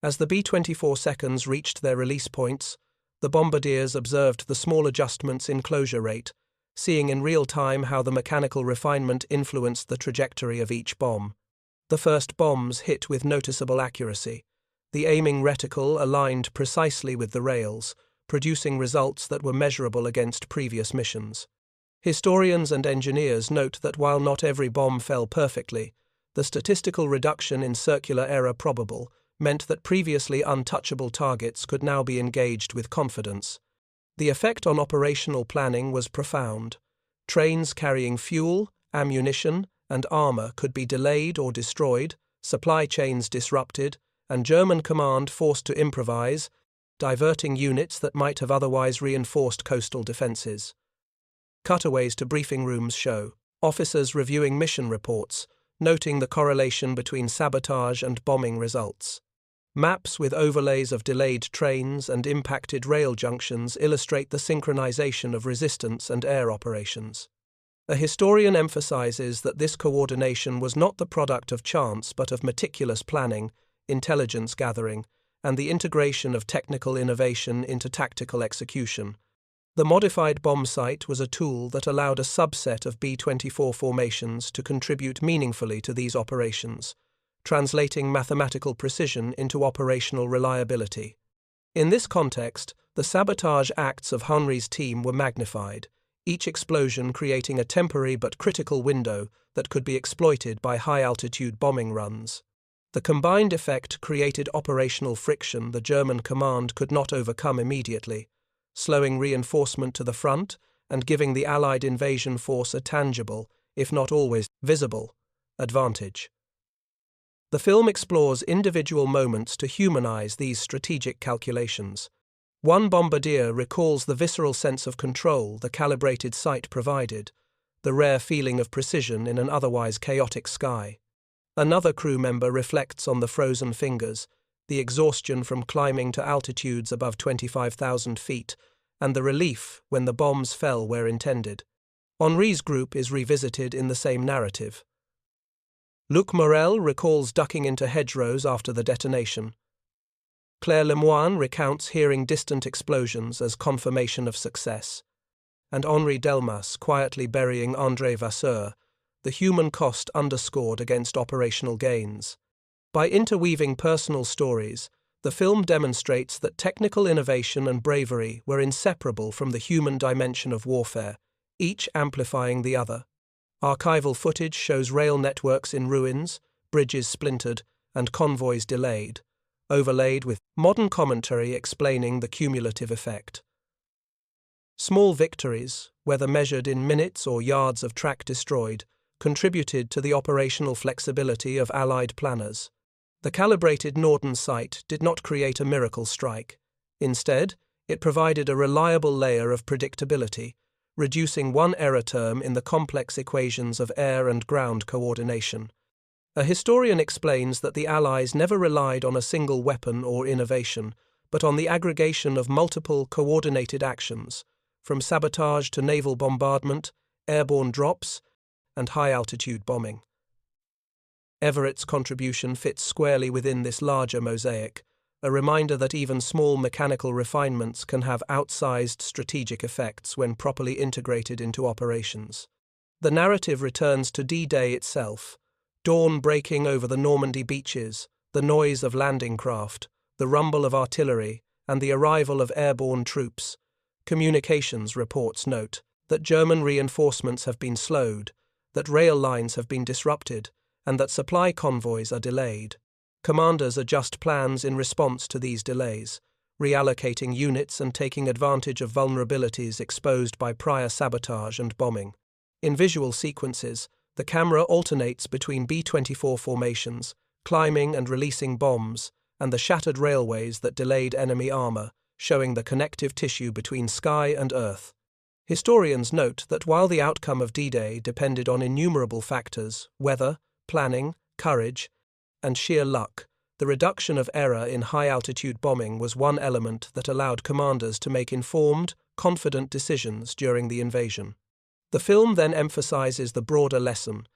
As the B-24 seconds reached their release points, the bombardiers observed the small adjustments in closure rate, seeing in real time how the mechanical refinement influenced the trajectory of each bomb. The first bombs hit with noticeable accuracy. The aiming reticle aligned precisely with the rails, producing results that were measurable against previous missions. Historians and engineers note that while not every bomb fell perfectly, the statistical reduction in circular error probable meant that previously untouchable targets could now be engaged with confidence. The effect on operational planning was profound. Trains carrying fuel, ammunition, and armor could be delayed or destroyed, supply chains disrupted, and German command forced to improvise, diverting units that might have otherwise reinforced coastal defenses. Cutaways to briefing rooms show officers reviewing mission reports, noting the correlation between sabotage and bombing results. Maps with overlays of delayed trains and impacted rail junctions illustrate the synchronization of resistance and air operations. A historian emphasizes that this coordination was not the product of chance but of meticulous planning, intelligence gathering, and the integration of technical innovation into tactical execution. The modified bomb sight was a tool that allowed a subset of B-24 formations to contribute meaningfully to these operations, translating mathematical precision into operational reliability. In this context, the sabotage acts of Henri's team were magnified, each explosion creating a temporary but critical window that could be exploited by high-altitude bombing runs. The combined effect created operational friction the German command could not overcome immediately, slowing reinforcement to the front and giving the Allied invasion force a tangible, if not always visible, advantage. The film explores individual moments to humanize these strategic calculations. One bombardier recalls the visceral sense of control the calibrated sight provided, the rare feeling of precision in an otherwise chaotic sky. Another crew member reflects on the frozen fingers, the exhaustion from climbing to altitudes above 25,000 feet, and the relief when the bombs fell where intended. Henri's group is revisited in the same narrative. Luc Morel recalls ducking into hedgerows after the detonation. Claire Lemoine recounts hearing distant explosions as confirmation of success. And Henri Delmas quietly burying André Vasseur, the human cost underscored against operational gains. By interweaving personal stories, the film demonstrates that technical innovation and bravery were inseparable from the human dimension of warfare, each amplifying the other. Archival footage shows rail networks in ruins, bridges splintered, and convoys delayed, overlaid with modern commentary explaining the cumulative effect. Small victories, whether measured in minutes or yards of track destroyed, contributed to the operational flexibility of Allied planners. The calibrated Norden sight did not create a miracle strike. Instead, it provided a reliable layer of predictability, reducing one error term in the complex equations of air and ground coordination. A historian explains that the Allies never relied on a single weapon or innovation, but on the aggregation of multiple coordinated actions, from sabotage to naval bombardment, airborne drops, and high-altitude bombing. Everett's contribution fits squarely within this larger mosaic, a reminder that even small mechanical refinements can have outsized strategic effects when properly integrated into operations. The narrative returns to D-Day itself, dawn breaking over the Normandy beaches, the noise of landing craft, the rumble of artillery, and the arrival of airborne troops. Communications reports note that German reinforcements have been slowed, that rail lines have been disrupted, and that supply convoys are delayed. Commanders adjust plans in response to these delays, reallocating units and taking advantage of vulnerabilities exposed by prior sabotage and bombing. In visual sequences, the camera alternates between B-24 formations, climbing and releasing bombs, and the shattered railways that delayed enemy armor, showing the connective tissue between sky and earth. Historians note that while the outcome of D-Day depended on innumerable factors, weather, planning, courage, and sheer luck, the reduction of error in high-altitude bombing was one element that allowed commanders to make informed, confident decisions during the invasion. The film then emphasizes the broader lesson: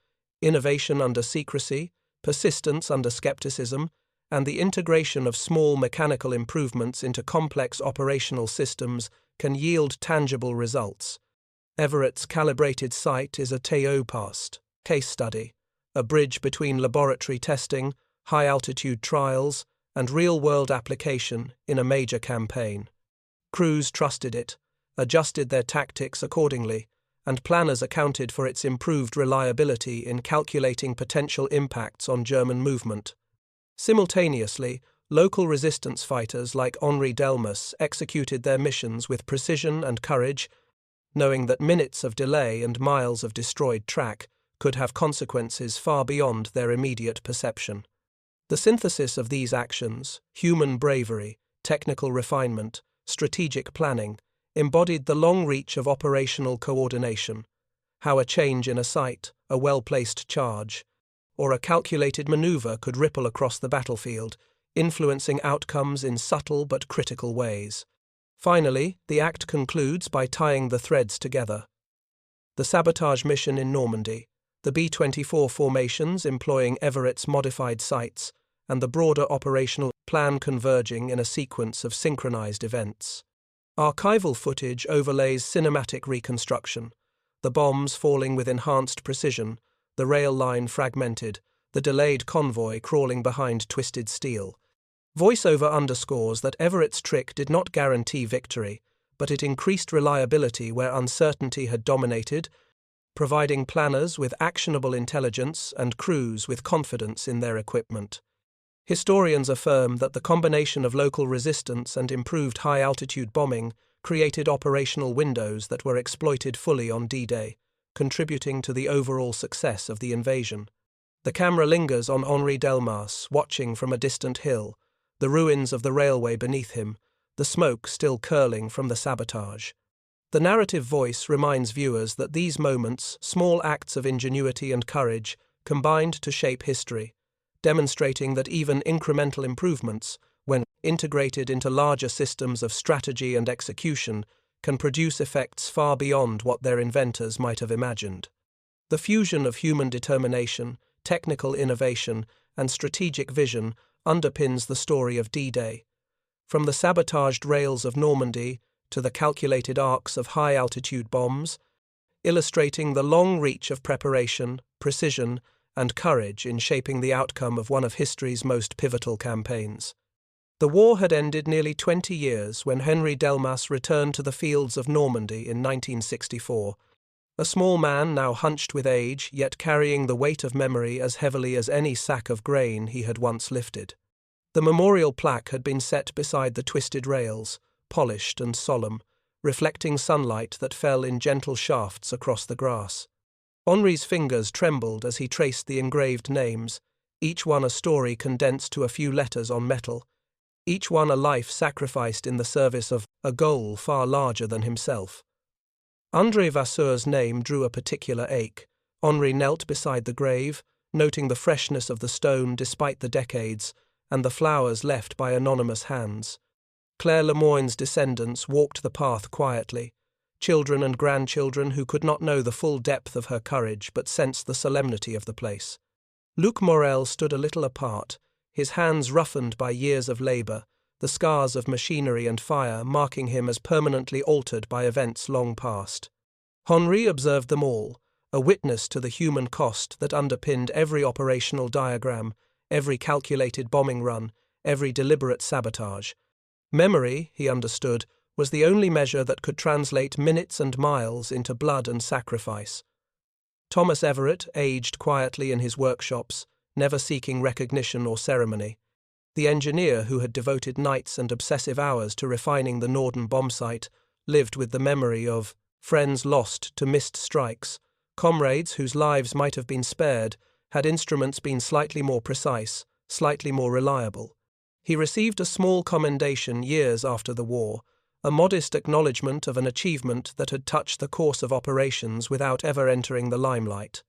innovation under secrecy, persistence under skepticism, and the integration of small mechanical improvements into complex operational systems can yield tangible results. Everett's calibrated sight is a Théopast case study, a bridge between laboratory testing, high-altitude trials, and real-world application in a major campaign. Crews trusted it, adjusted their tactics accordingly, and planners accounted for its improved reliability in calculating potential impacts on German movement. Simultaneously, local resistance fighters like Henri Delmas executed their missions with precision and courage, knowing that minutes of delay and miles of destroyed track could have consequences far beyond their immediate perception. The synthesis of these actions, human bravery, technical refinement, strategic planning, embodied the long reach of operational coordination, how a change in a sight, a well-placed charge, or a calculated maneuver could ripple across the battlefield, influencing outcomes in subtle but critical ways. Finally, the act concludes by tying the threads together. The sabotage mission in Normandy, the B-24 formations employing Everett's modified sights, and the broader operational plan converging in a sequence of synchronized events. Archival footage overlays cinematic reconstruction, the bombs falling with enhanced precision, the rail line fragmented, the delayed convoy crawling behind twisted steel. Voiceover underscores that Everett's trick did not guarantee victory, but it increased reliability where uncertainty had dominated, providing planners with actionable intelligence and crews with confidence in their equipment. Historians affirm that the combination of local resistance and improved high-altitude bombing created operational windows that were exploited fully on D-Day, contributing to the overall success of the invasion. The camera lingers on Henri Delmas, watching from a distant hill, the ruins of the railway beneath him, the smoke still curling from the sabotage. The narrative voice reminds viewers that these moments, small acts of ingenuity and courage, combined to shape history, demonstrating that even incremental improvements, when integrated into larger systems of strategy and execution, can produce effects far beyond what their inventors might have imagined. The fusion of human determination, technical innovation, and strategic vision underpins the story of D-Day. From the sabotaged rails of Normandy to the calculated arcs of high-altitude bombs, illustrating the long reach of preparation, precision, and courage in shaping the outcome of one of history's most pivotal campaigns. The war had ended nearly 20 years when Henri Delmas returned to the fields of Normandy in 1964, a small man now hunched with age, yet carrying the weight of memory as heavily as any sack of grain he had once lifted. The memorial plaque had been set beside the twisted rails, polished and solemn, reflecting sunlight that fell in gentle shafts across the grass. Henri's fingers trembled as he traced the engraved names, each one a story condensed to a few letters on metal, each one a life sacrificed in the service of a goal far larger than himself. André Vasseur's name drew a particular ache. Henri knelt beside the grave, noting the freshness of the stone despite the decades, and the flowers left by anonymous hands. Claire Lemoyne's descendants walked the path quietly, children and grandchildren who could not know the full depth of her courage but sensed the solemnity of the place. Luc Morel stood a little apart, his hands roughened by years of labour, the scars of machinery and fire marking him as permanently altered by events long past. Henri observed them all, a witness to the human cost that underpinned every operational diagram, every calculated bombing run, every deliberate sabotage. Memory, he understood, was the only measure that could translate minutes and miles into blood and sacrifice. Thomas Everett aged quietly in his workshops, never seeking recognition or ceremony. The engineer who had devoted nights and obsessive hours to refining the Norden bomb site lived with the memory of friends lost to missed strikes, comrades whose lives might have been spared had instruments been slightly more precise, slightly more reliable. He received a small commendation years after the war, a modest acknowledgement of an achievement that had touched the course of operations without ever entering the limelight.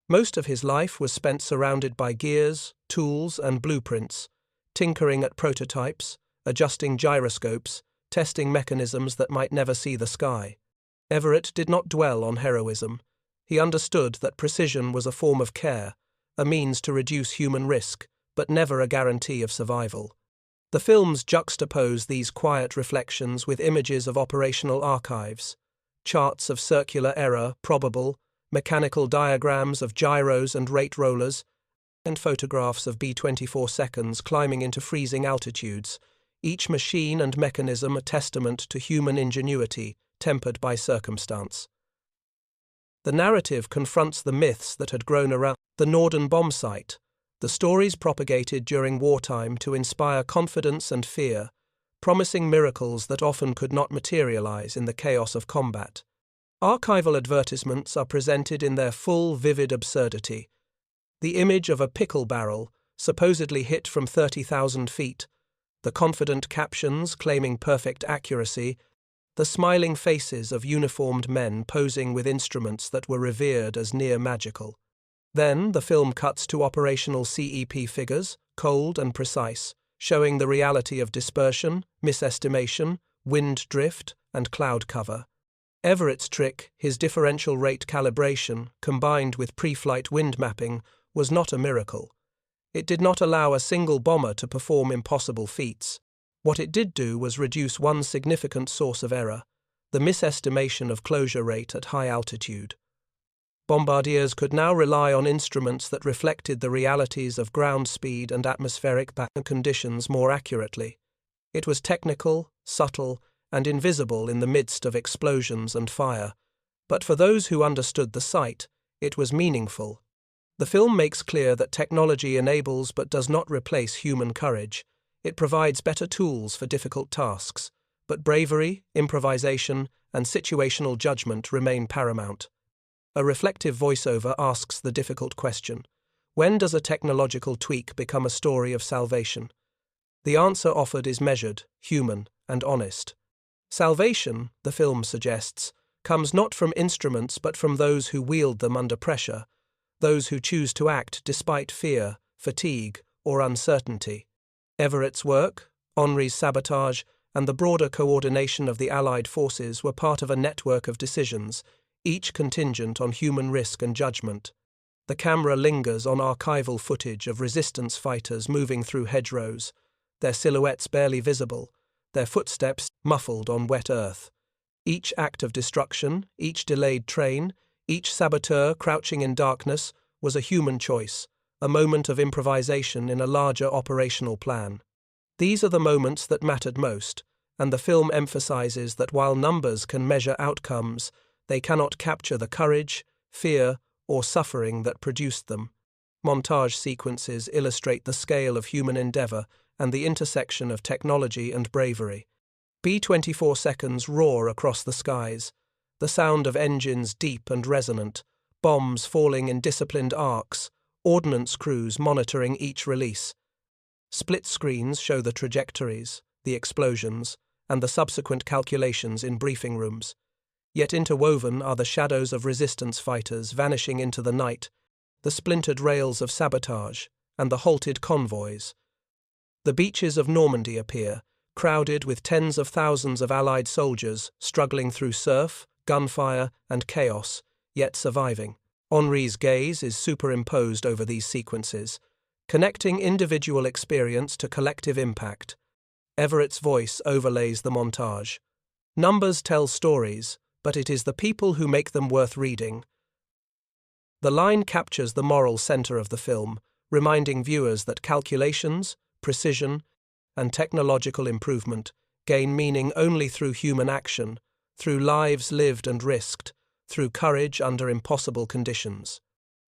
Most of his life was spent surrounded by gears, tools, and blueprints, tinkering at prototypes, adjusting gyroscopes, testing mechanisms that might never see the sky. Everett did not dwell on heroism. He understood that precision was a form of care, a means to reduce human risk, but never a guarantee of survival. The films juxtapose these quiet reflections with images of operational archives, charts of circular error, probable, mechanical diagrams of gyros and rate rollers, and photographs of B-24 seconds climbing into freezing altitudes, each machine and mechanism a testament to human ingenuity, tempered by circumstance. The narrative confronts the myths that had grown around the Norden bomb site, the stories propagated during wartime to inspire confidence and fear, promising miracles that often could not materialize in the chaos of combat. Archival advertisements are presented in their full, vivid absurdity. The image of a pickle barrel, supposedly hit from 30,000 feet, the confident captions claiming perfect accuracy, the smiling faces of uniformed men posing with instruments that were revered as near magical. Then the film cuts to operational CEP figures, cold and precise, showing the reality of dispersion, misestimation, wind drift, and cloud cover. Everett's trick, his differential rate calibration, combined with pre-flight wind mapping, was not a miracle. It did not allow a single bomber to perform impossible feats. What it did do was reduce one significant source of error, the misestimation of closure rate at high altitude. Bombardiers could now rely on instruments that reflected the realities of ground speed and atmospheric conditions more accurately. It was technical, subtle, and invisible in the midst of explosions and fire, but for those who understood the site, it was meaningful. The film makes clear that technology enables but does not replace human courage. It provides better tools for difficult tasks, but bravery, improvisation, and situational judgment remain paramount. A reflective voiceover asks the difficult question: when does a technological tweak become a story of salvation? The answer offered is measured, human, and honest. Salvation, the film suggests, comes not from instruments but from those who wield them under pressure, those who choose to act despite fear, fatigue, or uncertainty. Everett's work, Henri's sabotage, and the broader coordination of the Allied forces were part of a network of decisions, each contingent on human risk and judgment. The camera lingers on archival footage of resistance fighters moving through hedgerows, their silhouettes barely visible, their footsteps muffled on wet earth. Each act of destruction, each delayed train, each saboteur crouching in darkness was a human choice, a moment of improvisation in a larger operational plan. These are the moments that mattered most, and the film emphasizes that while numbers can measure outcomes, they cannot capture the courage, fear, or suffering that produced them. Montage sequences illustrate the scale of human endeavor and the intersection of technology and bravery. B-24 seconds roar across the skies, the sound of engines deep and resonant, bombs falling in disciplined arcs, ordnance crews monitoring each release. Split screens show the trajectories, the explosions, and the subsequent calculations in briefing rooms. Yet interwoven are the shadows of resistance fighters vanishing into the night, the splintered rails of sabotage, and the halted convoys. The beaches of Normandy appear, crowded with tens of thousands of Allied soldiers struggling through surf, gunfire, and chaos, yet surviving. Henri's gaze is superimposed over these sequences, connecting individual experience to collective impact. Everett's voice overlays the montage. Numbers tell stories, but it is the people who make them worth reading. The line captures the moral center of the film, reminding viewers that calculations, precision, and technological improvement gain meaning only through human action, through lives lived and risked, through courage under impossible conditions.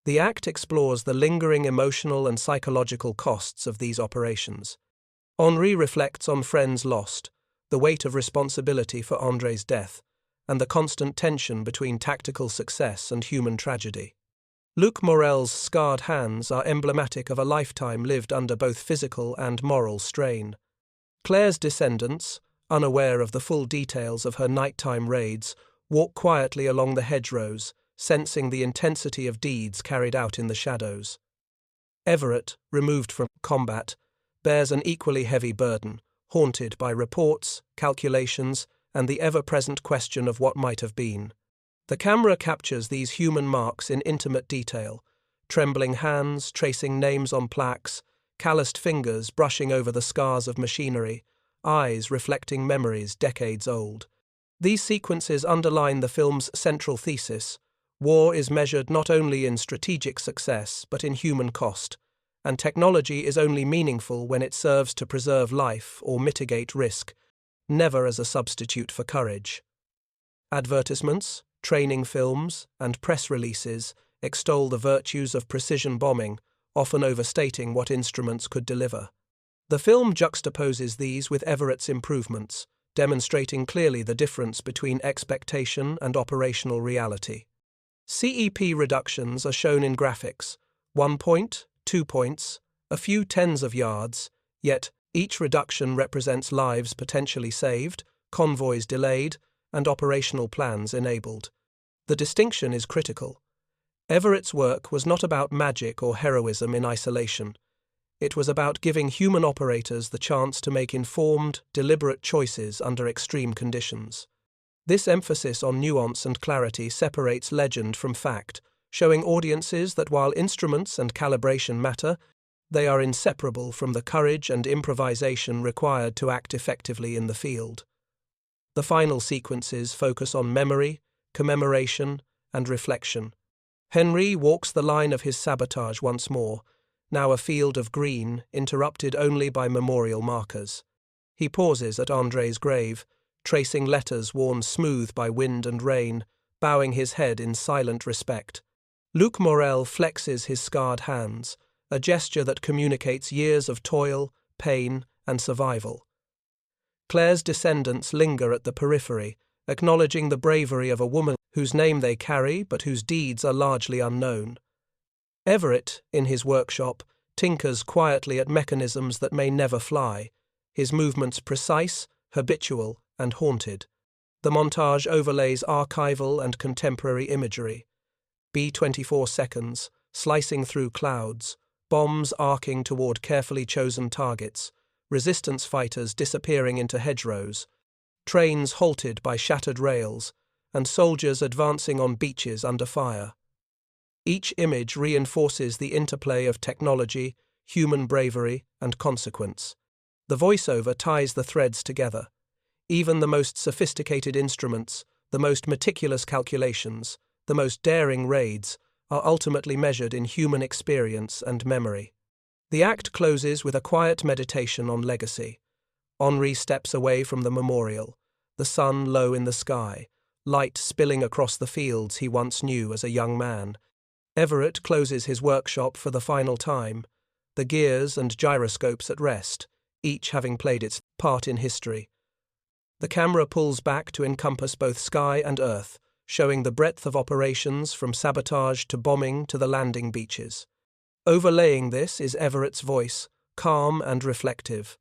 The act explores the lingering emotional and psychological costs of these operations. Henri reflects on friends lost, the weight of responsibility for André's death, and the constant tension between tactical success and human tragedy. Luc Morel's scarred hands are emblematic of a lifetime lived under both physical and moral strain. Claire's descendants, unaware of the full details of her nighttime raids, walk quietly along the hedgerows, sensing the intensity of deeds carried out in the shadows. Everett, removed from combat, bears an equally heavy burden, haunted by reports, calculations, and the ever-present question of what might have been. The camera captures these human marks in intimate detail, trembling hands tracing names on plaques, calloused fingers brushing over the scars of machinery, eyes reflecting memories decades old. These sequences underline the film's central thesis: war is measured not only in strategic success but in human cost, and technology is only meaningful when it serves to preserve life or mitigate risk, never as a substitute for courage. Advertisements, training films, and press releases extol the virtues of precision bombing, often overstating what instruments could deliver. The film juxtaposes these with Everett's improvements, demonstrating clearly the difference between expectation and operational reality. CEP reductions are shown in graphics: 1 point, 2 points, a few tens of yards, yet each reduction represents lives potentially saved, convoys delayed, and operational plans enabled. The distinction is critical. Everett's work was not about magic or heroism in isolation. It was about giving human operators the chance to make informed, deliberate choices under extreme conditions. This emphasis on nuance and clarity separates legend from fact, showing audiences that while instruments and calibration matter, they are inseparable from the courage and improvisation required to act effectively in the field. The final sequences focus on memory, commemoration, and reflection. Henri walks the line of his sabotage once more, now a field of green, interrupted only by memorial markers. He pauses at André's grave, tracing letters worn smooth by wind and rain, bowing his head in silent respect. Luc Morel flexes his scarred hands, a gesture that communicates years of toil, pain, and survival. Claire's descendants linger at the periphery, acknowledging the bravery of a woman whose name they carry but whose deeds are largely unknown. Everett, in his workshop, tinkers quietly at mechanisms that may never fly, his movements precise, habitual, and haunted. The montage overlays archival and contemporary imagery. B-24 seconds, slicing through clouds, bombs arcing toward carefully chosen targets, resistance fighters disappearing into hedgerows, trains halted by shattered rails, and soldiers advancing on beaches under fire. Each image reinforces the interplay of technology, human bravery, and consequence. The voiceover ties the threads together. Even the most sophisticated instruments, the most meticulous calculations, the most daring raids are ultimately measured in human experience and memory. The act closes with a quiet meditation on legacy. Henri steps away from the memorial, the sun low in the sky, light spilling across the fields he once knew as a young man. Everett closes his workshop for the final time, the gears and gyroscopes at rest, each having played its part in history. The camera pulls back to encompass both sky and earth, showing the breadth of operations from sabotage to bombing to the landing beaches. Overlaying this is Everett's voice, calm and reflective.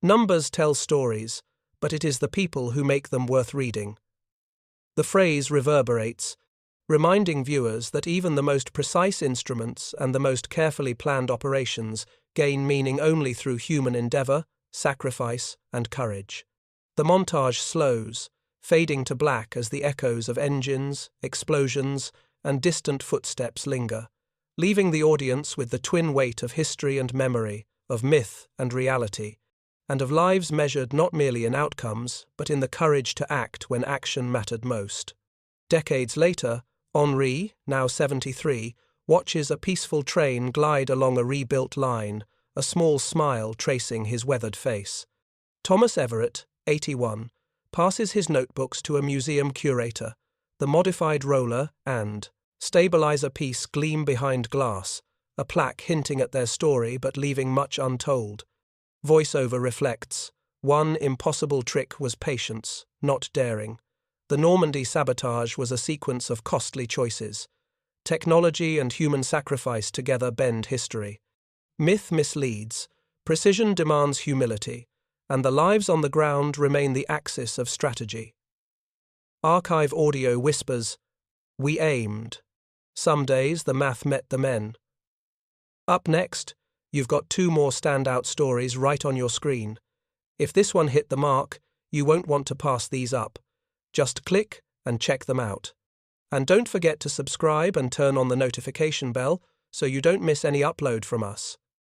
Numbers tell stories, but it is the people who make them worth reading. The phrase reverberates, reminding viewers that even the most precise instruments and the most carefully planned operations gain meaning only through human endeavor, sacrifice, and courage. The montage slows, fading to black as the echoes of engines, explosions, and distant footsteps linger, leaving the audience with the twin weight of history and memory, of myth and reality, and of lives measured not merely in outcomes, but in the courage to act when action mattered most. Decades later, Henri, now 73, watches a peaceful train glide along a rebuilt line, a small smile tracing his weathered face. Thomas Everett, 81, passes his notebooks to a museum curator. The modified roller and stabilizer piece gleam behind glass, a plaque hinting at their story but leaving much untold. Voiceover reflects, one impossible trick was patience, not daring. The Normandy sabotage was a sequence of costly choices. Technology and human sacrifice together bend history. Myth misleads, precision demands humility, and the lives on the ground remain the axis of strategy. Archive audio whispers, "We aimed. Some days the math met the men." Up next, you've got two more standout stories right on your screen. If this one hit the mark, you won't want to pass these up. Just click and check them out. And don't forget to subscribe and turn on the notification bell so you don't miss any upload from us.